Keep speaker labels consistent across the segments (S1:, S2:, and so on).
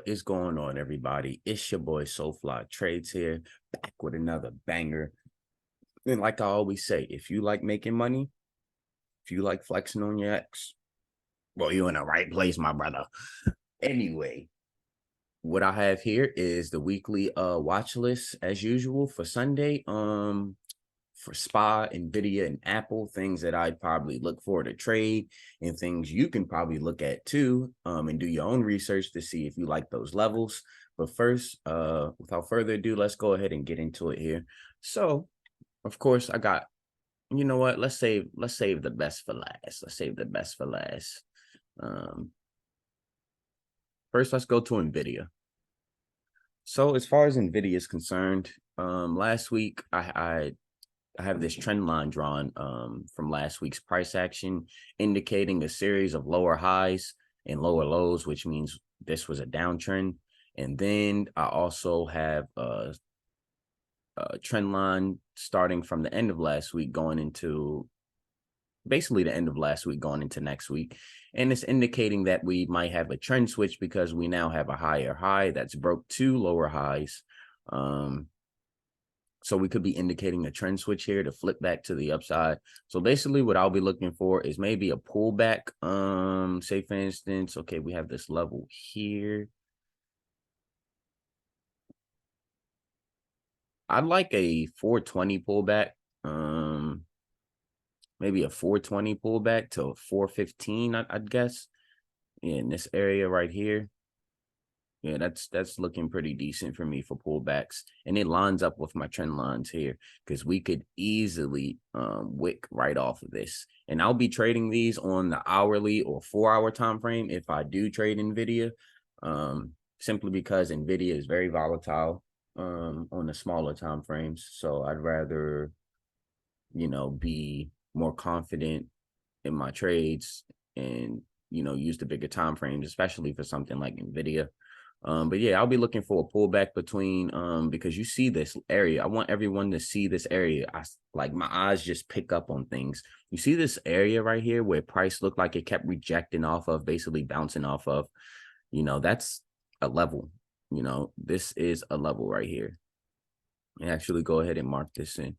S1: Is going on, everybody? It's your boy SoFly Trades here, back with another banger. And like I always say, if you like making money, if you like flexing on your ex, well, you're in the right place, my brother. Anyway, what I have here is the weekly watch list as usual for Sunday. For SPA, Nvidia, and Apple, things that I'd probably look for to trade, and things you can probably look at too, and do your own research to see if you like those levels. But first, without further ado, let's go ahead and get into it here. So, of course, I got, you know what? Let's save the best for last. Let's save the best for last. Um, First, let's go to Nvidia. So, as far as Nvidia is concerned, last week I have this trend line drawn from last week's price action, indicating a series of lower highs and lower lows, which means this was a downtrend. And then I also have a trend line starting from the end of last week going into basically the end of last week going into next week. And it's indicating that we might have a trend switch because we now have a higher high that's broke two lower highs. So we could be indicating a trend switch here to flip back to the upside. So basically what I'll be looking for is maybe a pullback. Say for instance, okay, we have this level here. I'd like a 420 pullback. Maybe a 420 pullback to 415, I'd guess. In this area right here. Yeah, that's looking pretty decent for me for pullbacks, and it lines up with my trend lines here because we could easily wick right off of this. And I'll be trading these on the hourly or 4-hour time frame if I do trade Nvidia, simply because Nvidia is very volatile on the smaller time frames. So I'd rather be more confident in my trades and use the bigger time frames, especially for something like Nvidia. But yeah, I'll be looking for a pullback between because you see this area. I want everyone to see this area. Like my eyes just pick up on things. You see this area right here where price looked like it kept rejecting off of, basically bouncing off of, that's a level. This is a level right here. And actually go ahead and mark this in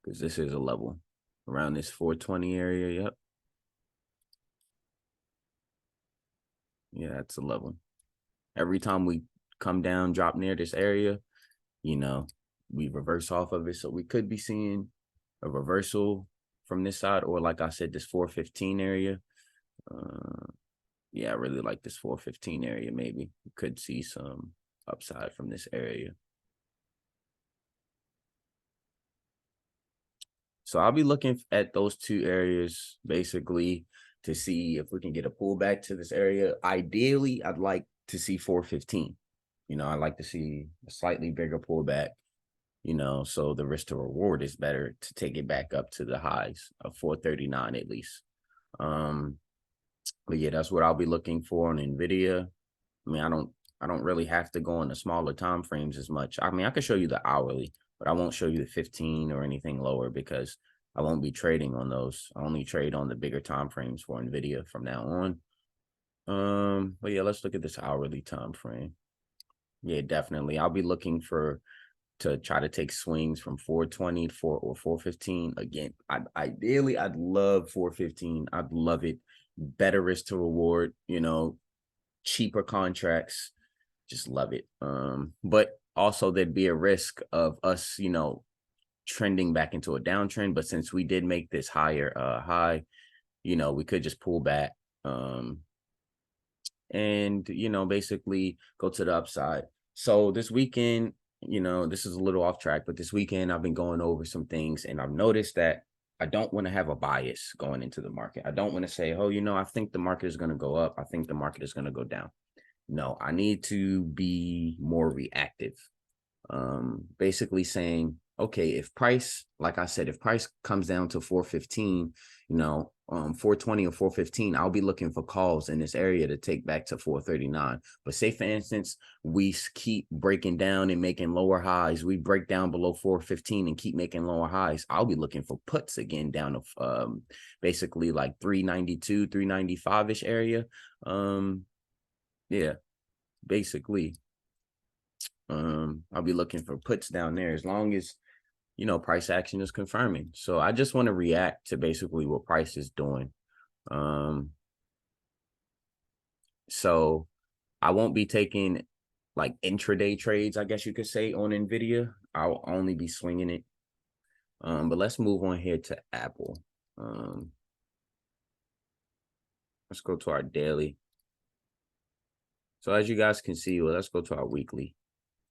S1: because this is a level around this 420 area. Yep. Yeah, that's a level. Every time we come down, drop near this area, we reverse off of it. So we could be seeing a reversal from this side, or like I said, this 415 area. Yeah, I really like this 415 area. Maybe we could see some upside from this area. So I'll be looking at those two areas basically to see if we can get a pullback to this area. Ideally, I'd like to see 415. I'd like to see a slightly bigger pullback, so the risk to reward is better to take it back up to the highs of 439 at least. But yeah, that's what I'll be looking for on Nvidia. I mean, I don't really have to go on the smaller time frames as much. I mean, I could show you the hourly, but I won't show you the 15 or anything lower because I won't be trading on those. I only trade on the bigger time frames for Nvidia from now on. But yeah, let's look at this hourly time frame. Yeah, definitely. I'll be looking to try to take swings from 420 to 415. Again, ideally I'd love 415. I'd love it. Better risk to reward, cheaper contracts. Just love it. But also there'd be a risk of us, trending back into a downtrend. But since we did make this higher high, we could just pull back and basically go to the upside. So this weekend, this is a little off track, but this weekend I've been going over some things and I've noticed that I don't want to have a bias going into the market. I don't want to say, oh, I think the market is going to go up. I think the market is going to go down. No, I need to be more reactive. Basically saying, okay, if price, like I said, if price comes down to 415, 420 or 415, I'll be looking for calls in this area to take back to 439. But say, for instance, we keep breaking down and making lower highs. We break down below 415 and keep making lower highs. I'll be looking for puts again down to basically like 392, 395-ish area. Yeah, basically. I'll be looking for puts down there as long as, you know, price action is confirming. So I just want to react to basically what price is doing. So I won't be taking like intraday trades, I guess you could say, on Nvidia. I'll only be swinging it. But let's move on here to Apple. Let's go to our daily. So as you guys can see, well, let's go to our weekly.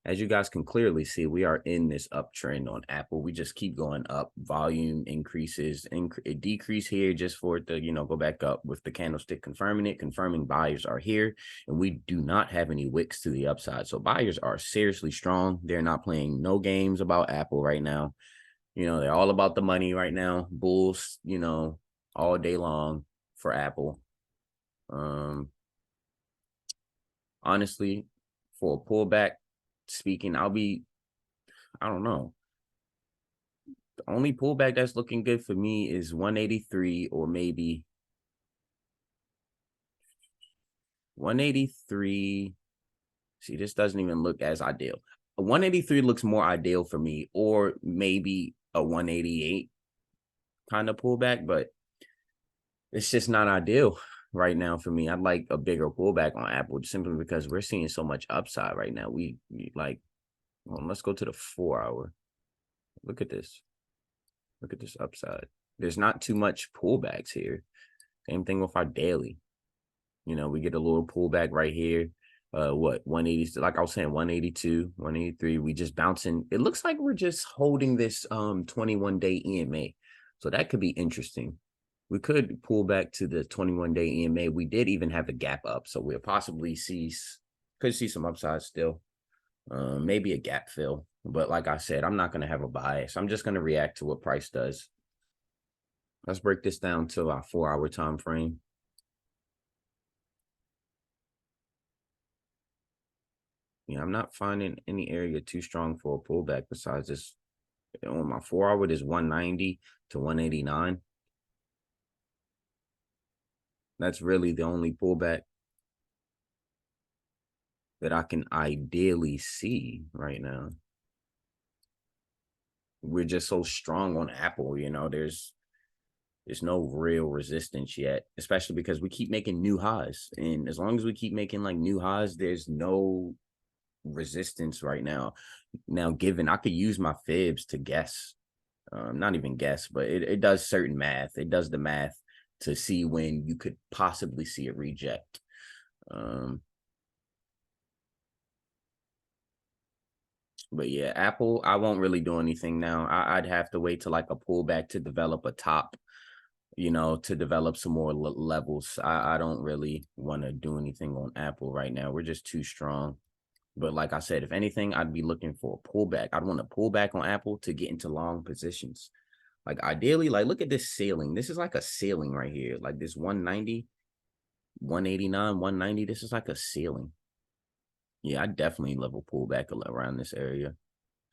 S1: As you guys can clearly see, we are in this uptrend on Apple. We just keep going up. Volume increases, it decrease here just for it to, you know, go back up with the candlestick confirming it, confirming buyers are here. And we do not have any wicks to the upside. So buyers are seriously strong. They're not playing no games about Apple right now. You know, they're all about the money right now. Bulls, you know, all day long for Apple. Honestly, for a pullback, speaking, I don't know. The only pullback that's looking good for me is 183 or maybe 183. See, this doesn't even look as ideal. A 183 looks more ideal for me, or maybe a 188 kind of pullback, but it's just not ideal right now for me. I'd like a bigger pullback on Apple simply because we're seeing so much upside right now. We like, well, let's go to the 4-hour. Look at this. Look at this upside. There's not too much pullbacks here. Same thing with our daily. You know, we get a little pullback right here. What, 180, like I was saying, 182, 183. We just bouncing. It looks like we're just holding this 21-day EMA. So that could be interesting. We could pull back to the 21-day EMA. We did even have a gap up. So we'll possibly could see some upside still. Maybe a gap fill. But like I said, I'm not going to have a bias. I'm just going to react to what price does. Let's break this down to our 4-hour time frame. Yeah, I'm not finding any area too strong for a pullback besides this. On my 4-hour, is 190 to 189. That's really the only pullback that I can ideally see right now. We're just so strong on Apple, you know, there's no real resistance yet, especially because we keep making new highs. And as long as we keep making like new highs, there's no resistance right now. Now, given I could use my fibs to guess, not even guess, but it does certain math. It does the math to see when you could possibly see a reject. But yeah, Apple, I won't really do anything now. I'd have to wait till like a pullback to develop a top, you know, to develop some more levels. I don't really want to do anything on Apple right now. We're just too strong. But like I said, if anything, I'd be looking for a pullback. I'd want to pull back on Apple to get into long positions. Like ideally, like look at this ceiling. This is like a ceiling right here. Like this 190, 189, 190. This is like a ceiling. Yeah, I definitely level pullback around this area.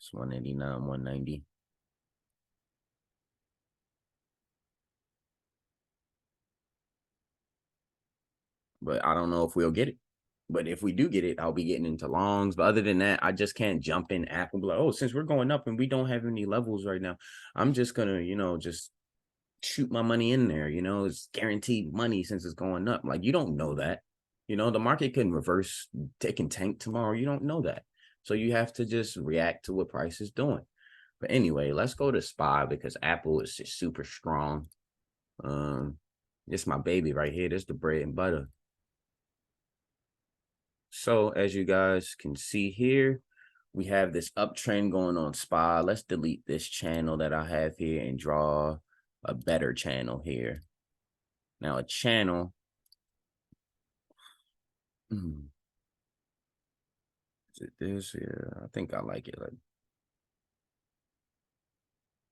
S1: It's 189, 190. But I don't know if we'll get it. But if we do get it, I'll be getting into longs. But other than that, I just can't jump in Apple and be like, oh, since we're going up and we don't have any levels right now, I'm just gonna, you know, just shoot my money in there. You know, it's guaranteed money since it's going up. Like you don't know that. You know, the market can reverse, take and tank tomorrow. You don't know that. So you have to just react to what price is doing. But anyway, let's go to SPY because Apple is just super strong. This my baby right here. This the bread and butter. So as you guys can see here, we have this uptrend going on SPY. Let's delete this channel that I have here and draw a better channel here. Now a channel. Is it this? Yeah, I think I like it. Like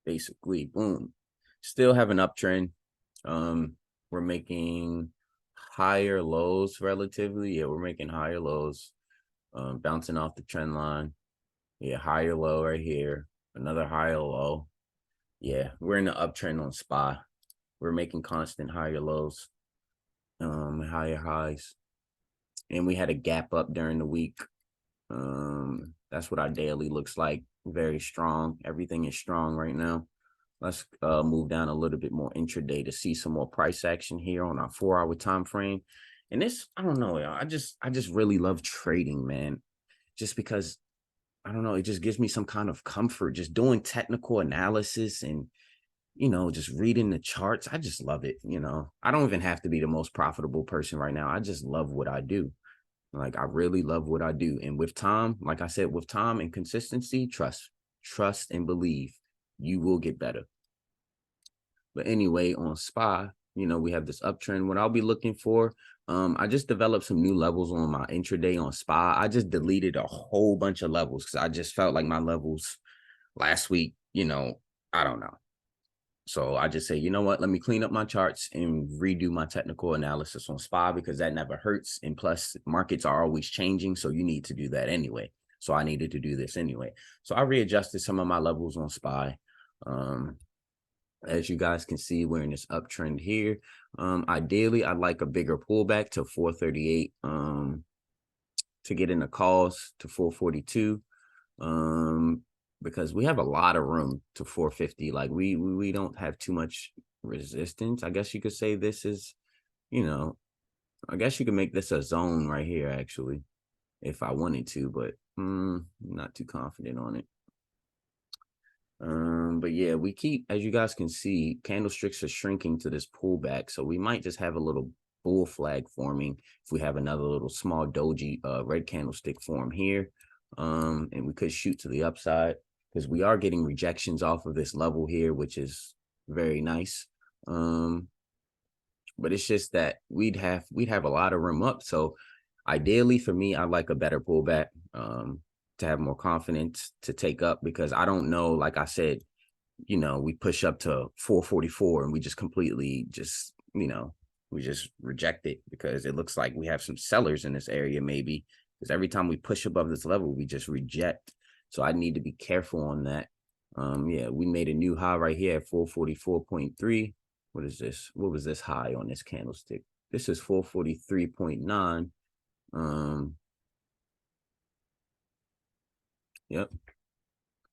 S1: basically, boom. Still have an uptrend. We're making higher lows relatively. Yeah, we're making higher lows. Bouncing off the trend line. Yeah, higher low right here. Another higher low. Yeah, we're in the uptrend on SPY. We're making constant higher lows, higher highs. and we had a gap up during the week. That's what our daily looks like. Very strong. Everything is strong right now. Let's move down a little bit more intraday to see some more price action here on our 4-hour time frame. And this, I don't know, I just really love trading, man. Just because, I don't know, it just gives me some kind of comfort just doing technical analysis and, just reading the charts. I just love it. I don't even have to be the most profitable person right now. I just love what I do. Like, I really love what I do. And with time, like I said, with time and consistency, trust and believe, you will get better. But anyway, on SPY, we have this uptrend. What I'll be looking for, I just developed some new levels on my intraday on SPY. I just deleted a whole bunch of levels because I just felt like my levels last week, I don't know. So I just say, you know what, let me clean up my charts and redo my technical analysis on SPY because that never hurts. And plus, markets are always changing. So you need to do that anyway. So I needed to do this anyway. So I readjusted some of my levels on SPY. As you guys can see, we're in this uptrend here. Ideally, I'd like a bigger pullback to 438 to get in the calls to 442. Because we have a lot of room to 450. Like we don't have too much resistance. I guess you could say this is, I guess you could make this a zone right here, actually, if I wanted to, but not too confident on it. But yeah, we keep, as you guys can see, candlesticks are shrinking to this pullback. So we might just have a little bull flag forming if we have another little small doji red candlestick form here. And we could shoot to the upside because we are getting rejections off of this level here, which is very nice. But it's just that we'd have a lot of room up. So ideally for me, I'd like a better pullback to have more confidence to take up, because I don't know, like I said, we push up to 444 and we just completely just, we just reject it because it looks like we have some sellers in this area maybe, because every time we push above this level, we just reject. So I need to be careful on that. Yeah, we made a new high right here at 444.3. What is this? What was this high on this candlestick? This is 443.9. Yep.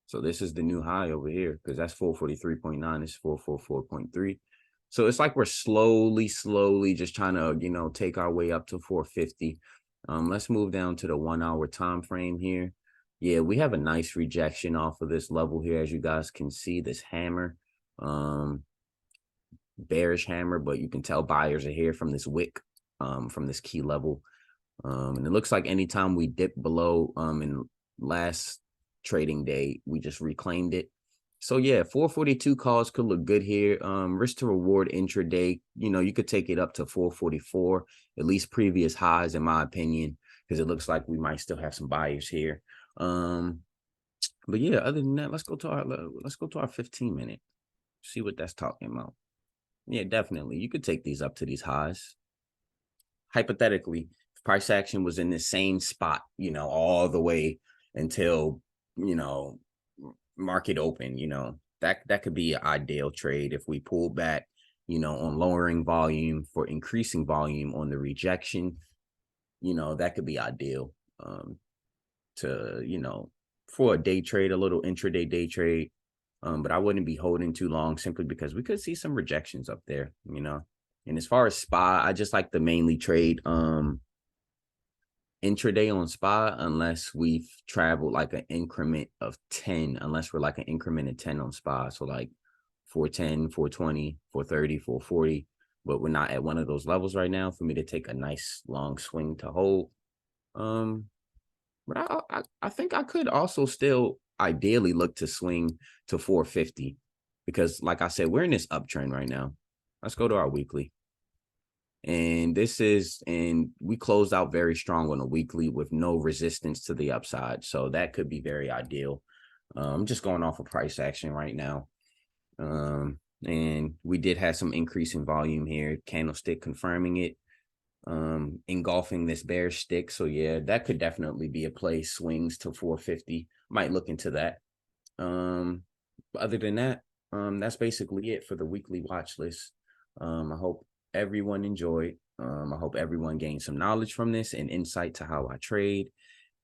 S1: So this is the new high over here because that's 443.9. It's 444.3. So it's like we're slowly just trying to, take our way up to 450. Let's move down to the 1-hour time frame here. Yeah, we have a nice rejection off of this level here, as you guys can see, this hammer, bearish hammer, but you can tell buyers are here from this wick, from this key level. And it looks like anytime we dip below in last trading day, we just reclaimed it. So yeah, 442 calls could look good here. Risk to reward intraday, you could take it up to 444, at least previous highs in my opinion, because it looks like we might still have some buyers here. But yeah, other than that, let's go to our 15-minute, see what that's talking about. Yeah, definitely, you could take these up to these highs. Hypothetically, if price action was in the same spot, all the way until, market open, that could be an ideal trade. If we pull back, on lowering volume for increasing volume on the rejection, that could be ideal to, for a day trade, a little intraday day trade. But I wouldn't be holding too long simply because we could see some rejections up there, And as far as SPY, I just like to mainly trade intraday on SPY unless we've traveled like an increment of 10, unless we're like an increment of 10 on SPY. So like 410, 420, 430, 440. But we're not at one of those levels right now for me to take a nice long swing to hold. But I think I could also still ideally look to swing to 450 because, like I said, we're in this uptrend right now. Let's go to our weekly. And we closed out very strong on a weekly with no resistance to the upside. So that could be very ideal. I'm just going off of price action right now. And we did have some increase in volume here, candlestick confirming it. Engulfing this bearish stick. So yeah, that could definitely be a play. Swings to 450. Might look into that. Other than that, that's basically it for the weekly watch list. I hope everyone enjoyed. I hope everyone gains some knowledge from this and insight to how I trade.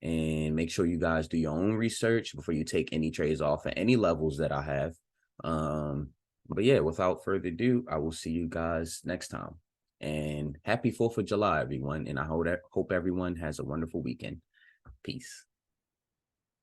S1: And make sure you guys do your own research before you take any trades off at any levels that I have. But yeah, without further ado, I will see you guys next time. And happy 4th of July, everyone. And I hope everyone has a wonderful weekend. Peace.